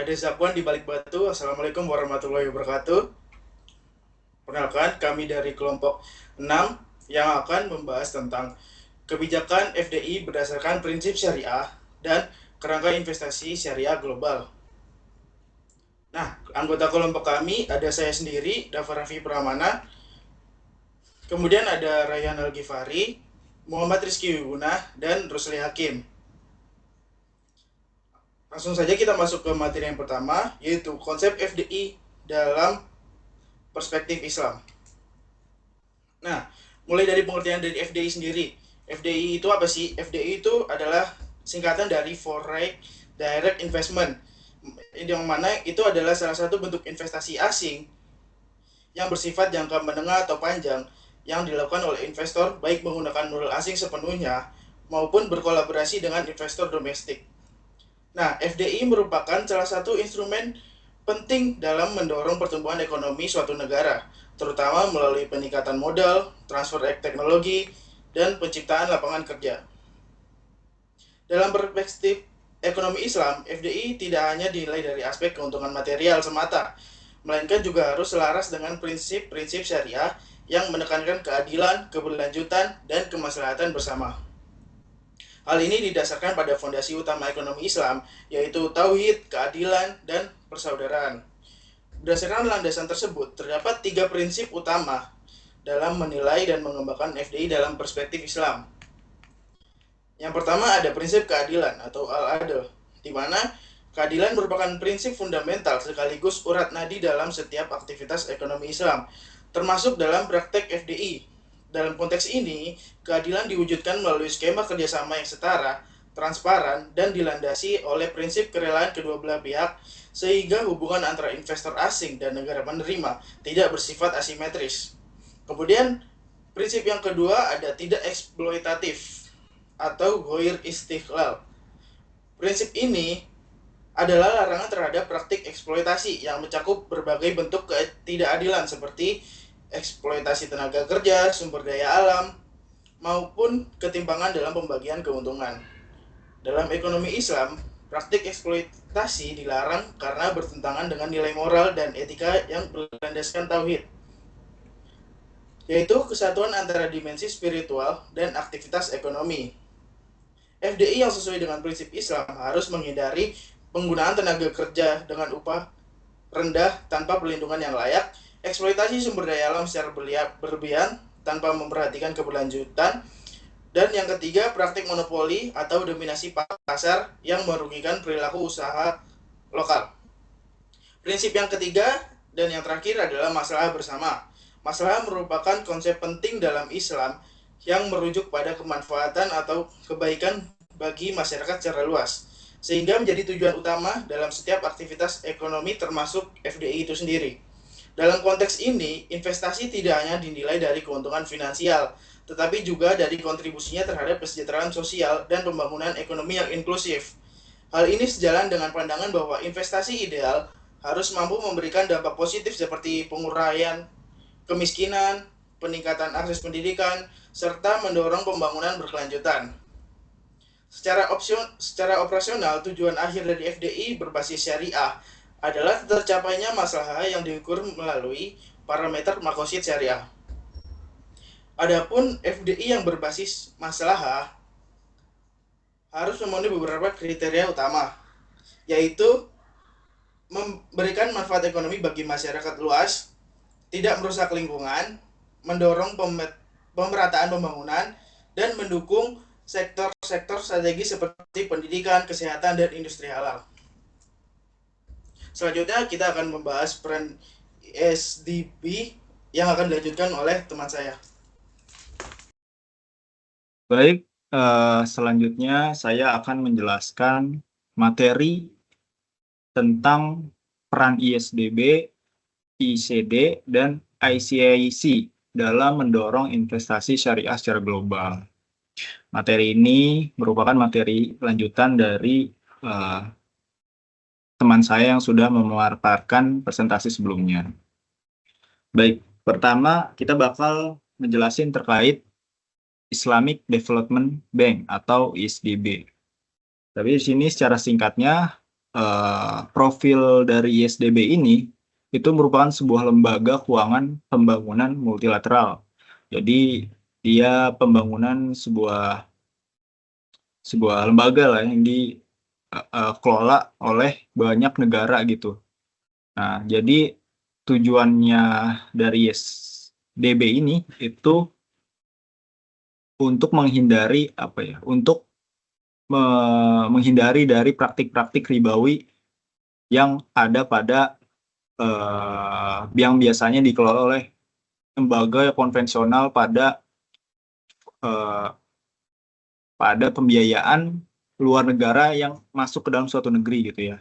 Ada Zakwan di balik batu. Assalamualaikum warahmatullahi wabarakatuh. Perkenalkan, kami dari kelompok 6 yang akan membahas tentang kebijakan FDI berdasarkan prinsip syariah dan kerangka investasi syariah global. Nah, anggota kelompok kami ada saya sendiri, Dava Raffi Pramana, kemudian ada Rayhan Al-Ghifari, Muhammad Rizky Wibunah, dan Rusli Hakim. Langsung saja kita masuk ke materi yang pertama, yaitu konsep FDI dalam perspektif Islam. Nah, mulai dari pengertian dari FDI sendiri. FDI itu apa sih? FDI itu adalah singkatan dari Foreign Direct Investment, yang mana itu adalah salah satu bentuk investasi asing yang bersifat jangka menengah atau panjang yang dilakukan oleh investor baik menggunakan modal asing sepenuhnya maupun berkolaborasi dengan investor domestik. Nah, FDI merupakan salah satu instrumen penting dalam mendorong pertumbuhan ekonomi suatu negara, terutama melalui peningkatan modal, transfer teknologi, dan penciptaan lapangan kerja. Dalam perspektif ekonomi Islam, FDI tidak hanya dinilai dari aspek keuntungan material semata, melainkan juga harus selaras dengan prinsip-prinsip syariah yang menekankan keadilan, keberlanjutan, dan kemaslahatan bersama. Hal ini didasarkan pada fondasi utama ekonomi Islam, yaitu tauhid, keadilan, dan persaudaraan. Berdasarkan landasan tersebut, terdapat 3 prinsip utama dalam menilai dan mengembangkan FDI dalam perspektif Islam. Yang pertama ada prinsip keadilan atau al-adl, di mana keadilan merupakan prinsip fundamental sekaligus urat nadi dalam setiap aktivitas ekonomi Islam, termasuk dalam praktek FDI. Dalam konteks ini, keadilan diwujudkan melalui skema kerjasama yang setara, transparan, dan dilandasi oleh prinsip kerelaan kedua belah pihak, sehingga hubungan antara investor asing dan negara penerima tidak bersifat asimetris. Kemudian, prinsip yang kedua ada tidak eksploitatif atau ghoir istiqlal. Prinsip ini adalah larangan terhadap praktik eksploitasi yang mencakup berbagai bentuk ketidakadilan seperti eksploitasi tenaga kerja, sumber daya alam, maupun ketimpangan dalam pembagian keuntungan. Dalam ekonomi Islam, praktik eksploitasi dilarang karena bertentangan dengan nilai moral dan etika yang berlandaskan tauhid, yaitu kesatuan antara dimensi spiritual dan aktivitas ekonomi. FDI yang sesuai dengan prinsip Islam harus menghindari penggunaan tenaga kerja dengan upah rendah tanpa perlindungan yang layak, eksploitasi sumber daya alam secara berlebihan tanpa memperhatikan keberlanjutan, dan yang ketiga praktik monopoli atau dominasi pasar yang merugikan perilaku usaha lokal. Prinsip yang ketiga dan yang terakhir adalah masalah bersama. Masalah merupakan konsep penting dalam Islam yang merujuk pada kemanfaatan atau kebaikan bagi masyarakat secara luas, sehingga menjadi tujuan utama dalam setiap aktivitas ekonomi termasuk FDI itu sendiri. Dalam konteks ini, investasi tidak hanya dinilai dari keuntungan finansial, tetapi juga dari kontribusinya terhadap kesejahteraan sosial dan pembangunan ekonomi yang inklusif. Hal ini sejalan dengan pandangan bahwa investasi ideal harus mampu memberikan dampak positif seperti penguraian kemiskinan, peningkatan akses pendidikan, serta mendorong pembangunan berkelanjutan. Secara operasional, tujuan akhir dari FDI berbasis syariah adalah tercapainya masalah yang diukur melalui parameter makosid syariah. Adapun FDI yang berbasis masalah harus memenuhi beberapa kriteria utama, yaitu memberikan manfaat ekonomi bagi masyarakat luas, tidak merusak lingkungan, mendorong pemerataan pembangunan, dan mendukung sektor-sektor strategis seperti pendidikan, kesehatan, dan industri halal. Selanjutnya kita akan membahas peran SDP yang akan dilanjutkan oleh teman saya. Baik, selanjutnya saya akan menjelaskan materi tentang peran ISDB, ICD, dan ICIC dalam mendorong investasi syariah secara global. Materi ini merupakan materi lanjutan dari teman saya yang sudah memaparkan presentasi sebelumnya. Baik, pertama kita bakal menjelaskan terkait Islamic Development Bank atau ISDB. Tapi di sini secara singkatnya profil dari ISDB ini itu merupakan sebuah lembaga keuangan pembangunan multilateral. Jadi dia pembangunan sebuah lembaga lah yang dikelola oleh banyak negara gitu. Nah, jadi tujuannya dari ISDB ini itu untuk menghindari apa ya? Untuk menghindari dari praktik-praktik ribawi yang ada pada yang biasanya dikelola oleh lembaga konvensional eh, pada pembiayaan luar negara yang masuk ke dalam suatu negeri gitu ya.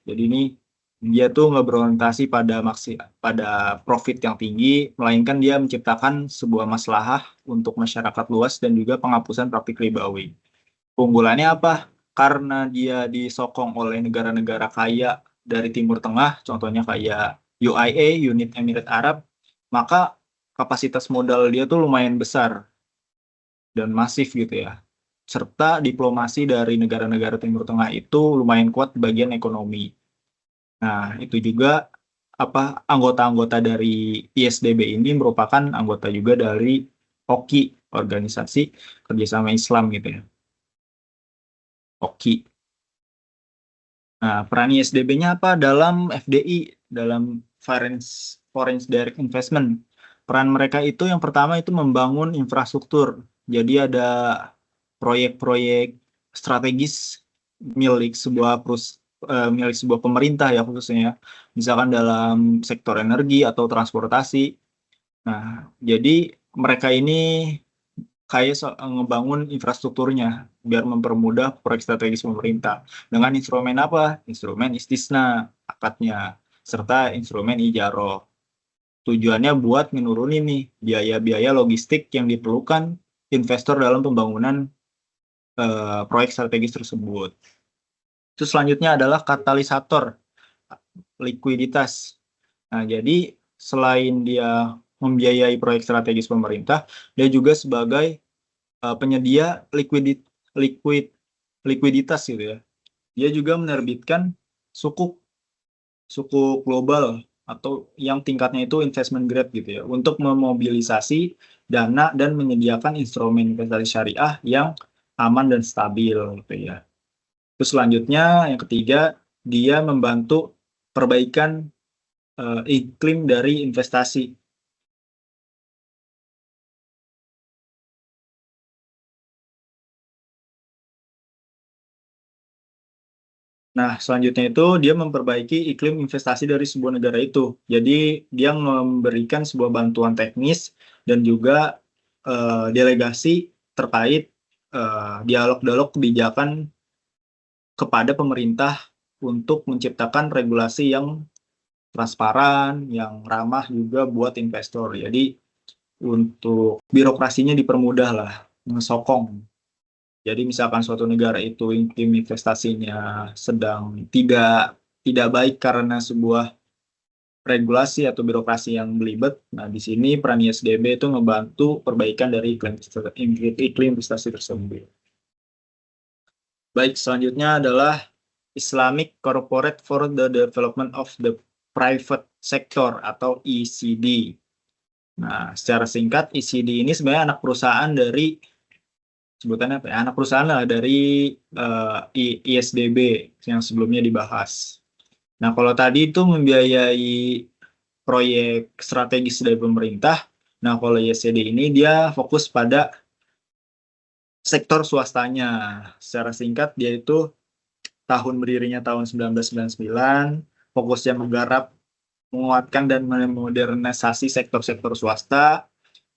Jadi ini dia tuh nggak berorientasi pada profit yang tinggi, melainkan dia menciptakan sebuah maslahah untuk masyarakat luas dan juga penghapusan praktik ribawi. Keunggulannya apa? Karena dia disokong oleh negara-negara kaya dari Timur Tengah, contohnya kayak UAE, Unit Emirat Arab, maka kapasitas modal dia tuh lumayan besar dan masif gitu ya. Serta diplomasi dari negara-negara Timur Tengah itu lumayan kuat di bagian ekonomi. Nah, itu juga anggota-anggota dari ISDB ini merupakan anggota juga dari OKI, Organisasi Kerjasama Islam gitu ya. OKI. Nah, peran ISDB-nya apa dalam FDI, dalam Foreign Direct Investment? Peran mereka itu yang pertama itu membangun infrastruktur. Jadi ada proyek-proyek strategis milik sebuah pemerintah ya khususnya, misalkan dalam sektor energi atau transportasi. Nah, jadi mereka ini kayak ngebangun infrastrukturnya biar mempermudah proyek strategis pemerintah dengan instrumen apa? Instrumen istisna akadnya serta instrumen ijaroh. Tujuannya buat menurunin nih biaya-biaya logistik yang diperlukan investor dalam pembangunan proyek strategis tersebut. Terus selanjutnya adalah katalisator likuiditas. Nah, jadi selain dia membiayai proyek strategis pemerintah, dia juga sebagai penyedia likuiditas gitu ya. Dia juga menerbitkan sukuk global atau yang tingkatnya itu investment grade gitu ya untuk memobilisasi dana dan menyediakan instrumen investasi syariah yang aman dan stabil gitu ya. Terus selanjutnya yang ketiga dia membantu perbaikan iklim dari investasi. Nah, selanjutnya itu dia memperbaiki iklim investasi dari sebuah negara itu. Jadi, dia memberikan sebuah bantuan teknis dan juga delegasi terkait dialog-dialog kebijakan kepada pemerintah untuk menciptakan regulasi yang transparan, yang ramah juga buat investor. Jadi, untuk birokrasinya dipermudah lah, mesokong. Jadi misalkan suatu negara itu iklim investasinya sedang tidak baik karena sebuah regulasi atau birokrasi yang belibet. Nah, di sini peran ISDB itu ngebantu perbaikan dari iklim investasi tersebut. Baik, selanjutnya adalah Islamic Corporate for the Development of the Private Sector atau ECD. Nah, secara singkat ECD ini sebenarnya anak perusahaan dari sebutannya apa ya? Anak perusahaan lah dari ISDB yang sebelumnya dibahas. Nah, kalau tadi itu membiayai proyek strategis dari pemerintah, nah kalau ISDB ini dia fokus pada sektor swastanya. Secara singkat dia itu tahun berdirinya tahun 1999, fokusnya menggarap, menguatkan dan memodernisasi sektor-sektor swasta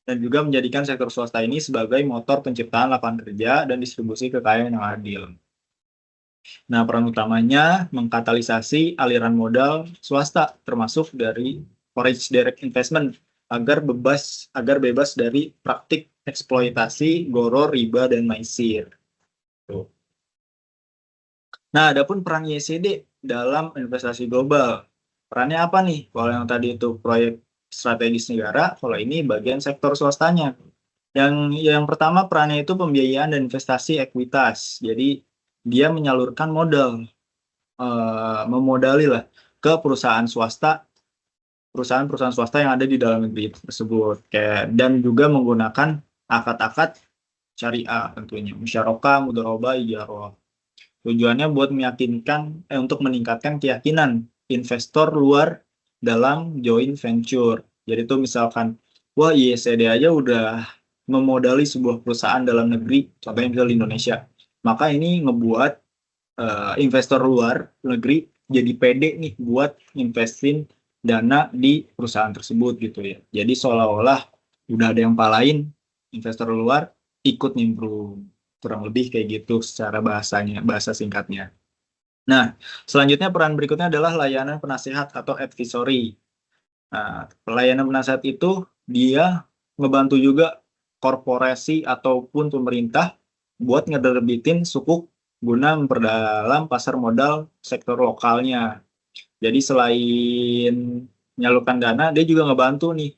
dan juga menjadikan sektor swasta ini sebagai motor penciptaan lapangan kerja dan distribusi kekayaan yang adil. Nah, peran utamanya mengkatalisasi aliran modal swasta termasuk dari foreign direct investment agar bebas dari praktik eksploitasi, goro, riba, dan maisir. Tuh. Nah, adapun peran ISD dalam investasi global. Perannya apa nih? Kalau yang tadi itu proyek strategis negara, kalau ini bagian sektor swastanya. Yang pertama perannya itu pembiayaan dan investasi ekuitas. Jadi dia menyalurkan modal memodali lah ke perusahaan-perusahaan swasta yang ada di dalam negeri tersebut, dan juga menggunakan akad-akad syariah tentunya, musyarakah, mudharabah, ijarah. Tujuannya buat untuk meningkatkan keyakinan investor luar dalam joint venture. Jadi itu misalkan, wah ISED aja udah memodali sebuah perusahaan dalam negeri, contohnya misalnya di Indonesia. Maka ini ngebuat investor luar negeri jadi pede nih buat investin dana di perusahaan tersebut gitu ya. Jadi seolah-olah udah ada yang palain, investor luar ikut nimbrung. Kurang lebih kayak gitu secara bahasa singkatnya. Nah, selanjutnya peran berikutnya adalah layanan penasihat atau advisory. Nah, pelayanan penasihat itu dia ngebantu juga korporasi ataupun pemerintah buat ngeterbitin sukuk guna memperdalam pasar modal sektor lokalnya. Jadi selain menyalurkan dana, dia juga ngebantu nih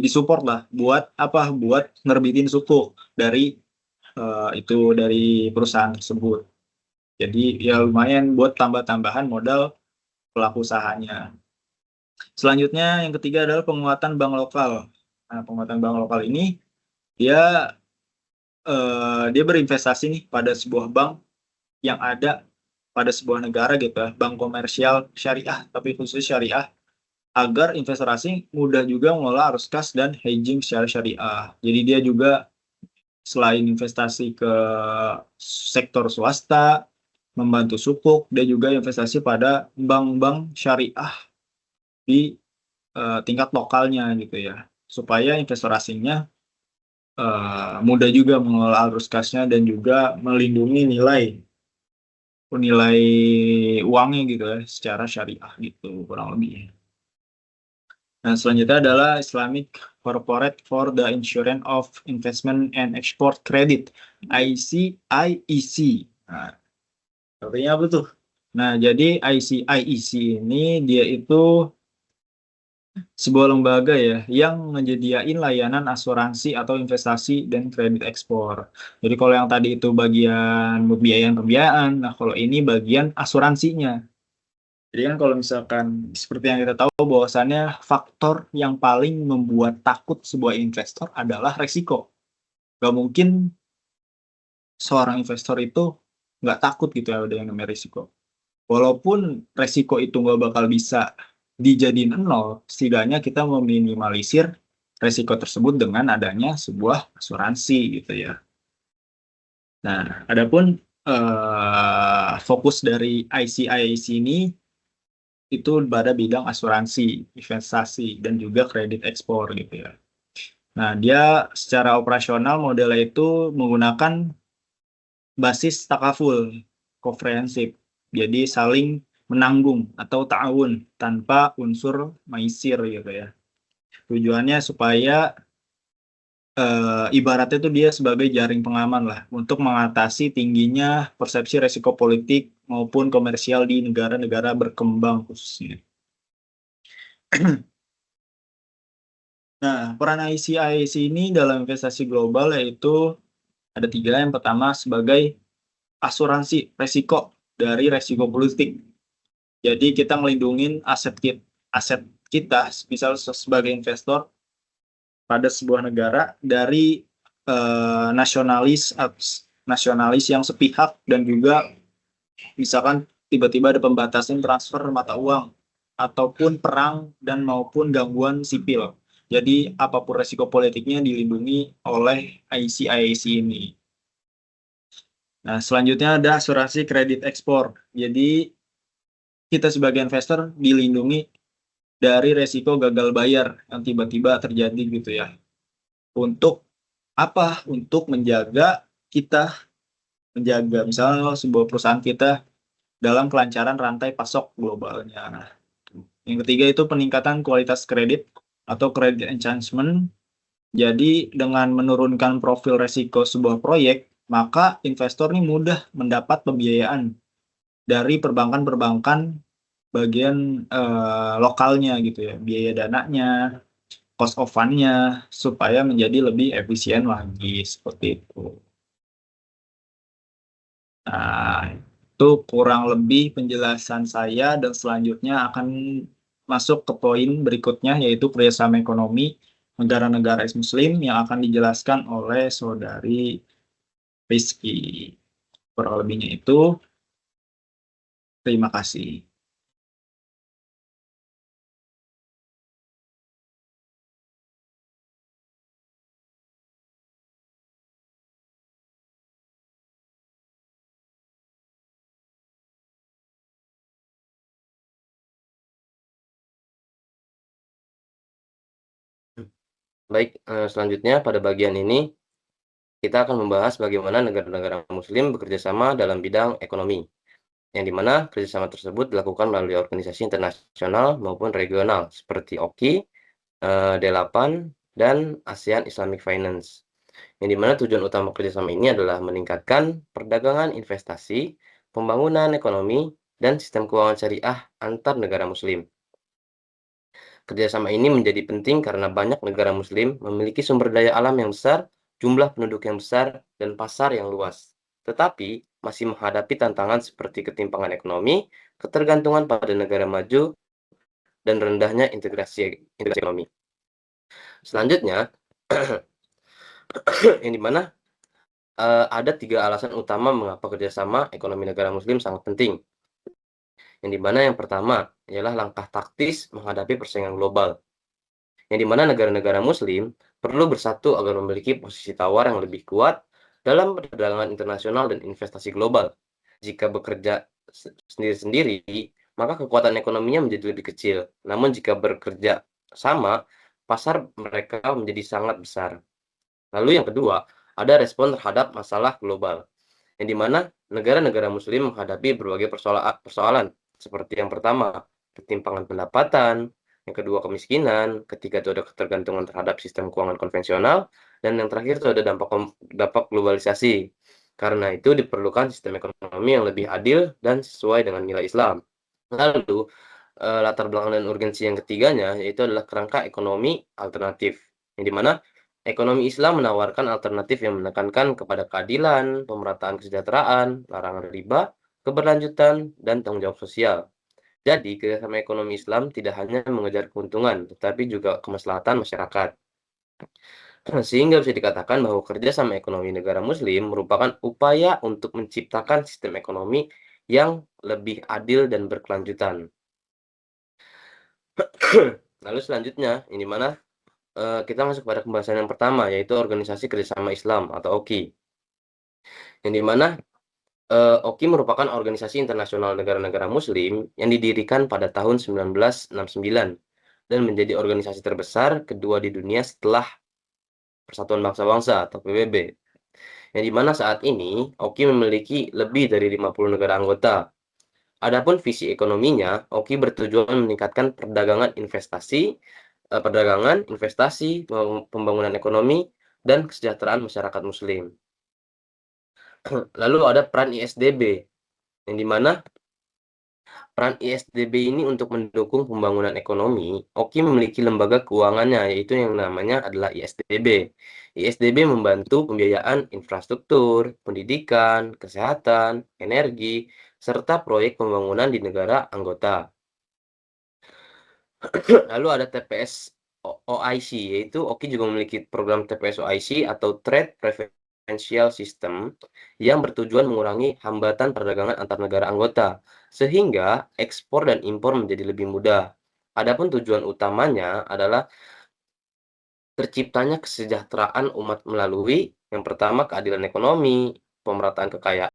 support lah buat apa? Buat nerbitin sukuk dari perusahaan tersebut. Jadi ya lumayan buat tambah-tambahan modal pelaku usahanya. Selanjutnya yang ketiga adalah penguatan bank lokal. Nah, penguatan bank lokal ini dia dia berinvestasi nih pada sebuah bank yang ada pada sebuah negara gitu ya, bank komersial syariah, tapi khusus syariah, agar investasi asing mudah juga mengelola arus kas dan hedging secara syariah. Jadi dia juga selain investasi ke sektor swasta, membantu sukuk, dia juga investasi pada bank-bank syariah di tingkat lokalnya gitu ya, supaya investor asingnya mudah juga mengelola arus kasnya dan juga melindungi nilai uangnya gitu ya secara syariah gitu kurang lebih. Nah, selanjutnya adalah Islamic Corporate for the Insurance of Investment and Export Credit, ICIEC. Nah, artinya apa tuh? Nah, jadi ICIEC ini dia itu sebuah lembaga ya yang menyediain layanan asuransi atau investasi dan kredit ekspor. Jadi kalau yang tadi itu bagian pembiayaan, nah kalau ini bagian asuransinya. Jadi kan kalau misalkan seperti yang kita tahu bahwasannya faktor yang paling membuat takut sebuah investor adalah resiko. Gak mungkin seorang investor itu nggak takut gitu ya ada yang namanya risiko. Walaupun resiko itu nggak bakal bisa dijadiin nol, setidaknya kita meminimalisir resiko tersebut dengan adanya sebuah asuransi gitu ya. Nah, adapun fokus dari ICIC ini itu pada bidang asuransi, investasi, dan juga kredit ekspor gitu ya. Nah, dia secara operasional modelnya itu menggunakan basis takaful, komprehensif. Jadi saling menanggung atau ta'awun tanpa unsur maisir gitu ya. Tujuannya supaya ibaratnya itu dia sebagai jaring pengaman lah untuk mengatasi tingginya persepsi resiko politik maupun komersial di negara-negara berkembang khususnya. Nah, peran ICIC ini dalam investasi global yaitu ada 3. Yang pertama sebagai asuransi resiko dari resiko politik. Jadi kita ngelindungin aset kita, misal sebagai investor pada sebuah negara dari nasionalis yang sepihak dan juga misalkan tiba-tiba ada pembatasan transfer mata uang ataupun perang dan maupun gangguan sipil. Jadi apapun resiko politiknya dilindungi oleh ICIC ini. Nah, selanjutnya ada asuransi kredit ekspor. Jadi kita sebagai investor dilindungi dari resiko gagal bayar yang tiba-tiba terjadi gitu ya. Untuk apa? Untuk menjaga misalnya sebuah perusahaan kita dalam kelancaran rantai pasok globalnya. Nah, yang ketiga itu peningkatan kualitas kredit atau credit enhancement. Jadi dengan menurunkan profil resiko sebuah proyek, maka investor ini mudah mendapat pembiayaan dari perbankan-perbankan bagian lokalnya gitu ya, biaya dananya, cost of fund-nya, supaya menjadi lebih efisien lagi seperti itu. Nah, Itu kurang lebih penjelasan saya, dan selanjutnya akan masuk ke poin berikutnya, yaitu kerjasama ekonomi negara-negara Muslim yang akan dijelaskan oleh Saudari Rizky. Kurang lebihnya itu. Terima kasih. Baik, selanjutnya pada bagian ini kita akan membahas bagaimana negara-negara Muslim bekerja sama dalam bidang ekonomi, yang dimana kerjasama tersebut dilakukan melalui organisasi internasional maupun regional seperti OKI, D8, dan ASEAN Islamic Finance. Yang dimana tujuan utama kerjasama ini adalah meningkatkan perdagangan investasi, pembangunan ekonomi, dan sistem keuangan syariah antar negara Muslim. Kerjasama ini menjadi penting karena banyak negara Muslim memiliki sumber daya alam yang besar, jumlah penduduk yang besar, dan pasar yang luas. Tetapi masih menghadapi tantangan seperti ketimpangan ekonomi, ketergantungan pada negara maju, dan rendahnya integrasi ekonomi. Selanjutnya, yang dimana ada 3 alasan utama mengapa kerjasama ekonomi negara Muslim sangat penting. Yang dimana yang pertama ialah langkah taktis menghadapi persaingan global. Yang dimana negara-negara Muslim perlu bersatu agar memiliki posisi tawar yang lebih kuat dalam perdagangan internasional dan investasi global. Jika bekerja sendiri-sendiri, maka kekuatan ekonominya menjadi lebih kecil. Namun jika bekerja sama, pasar mereka menjadi sangat besar. Lalu yang kedua, ada respon terhadap masalah global, yang dimana negara-negara Muslim menghadapi berbagai persoalan, seperti yang pertama, ketimpangan pendapatan, yang kedua kemiskinan, ketiga itu ada ketergantungan terhadap sistem keuangan konvensional, dan yang terakhir itu ada dampak globalisasi. Karena itu diperlukan sistem ekonomi yang lebih adil dan sesuai dengan nilai Islam. Lalu latar belakang dan urgensi yang ketiganya yaitu adalah kerangka ekonomi alternatif, yang dimana ekonomi Islam menawarkan alternatif yang menekankan kepada keadilan, pemerataan kesejahteraan, larangan riba, keberlanjutan, dan tanggung jawab sosial. Jadi, kerjasama ekonomi Islam tidak hanya mengejar keuntungan, tetapi juga kemaslahatan masyarakat. Sehingga bisa dikatakan bahwa kerjasama ekonomi negara Muslim merupakan upaya untuk menciptakan sistem ekonomi yang lebih adil dan berkelanjutan. Lalu selanjutnya, ini mana kita masuk pada pembahasan yang pertama, yaitu Organisasi Kerjasama Islam atau OKI. Yang dimana OKI merupakan organisasi internasional negara-negara Muslim yang didirikan pada tahun 1969 dan menjadi organisasi terbesar kedua di dunia setelah Persatuan Bangsa-Bangsa atau PBB. Yang dimana saat ini OKI memiliki lebih dari 50 negara anggota. Adapun visi ekonominya, OKI bertujuan meningkatkan investasi, pembangunan ekonomi, dan kesejahteraan masyarakat Muslim. Lalu ada peran ISDB, yang dimana peran ISDB ini untuk mendukung pembangunan ekonomi. OKI memiliki lembaga keuangannya, yaitu yang namanya adalah ISDB. ISDB membantu pembiayaan infrastruktur, pendidikan, kesehatan, energi, serta proyek pembangunan di negara anggota. Lalu ada TPS OIC, yaitu OKI juga memiliki program TPS OIC atau Trade Preferential System yang bertujuan mengurangi hambatan perdagangan antar negara anggota, sehingga ekspor dan impor menjadi lebih mudah. Adapun tujuan utamanya adalah terciptanya kesejahteraan umat melalui yang pertama keadilan ekonomi, pemerataan kekayaan,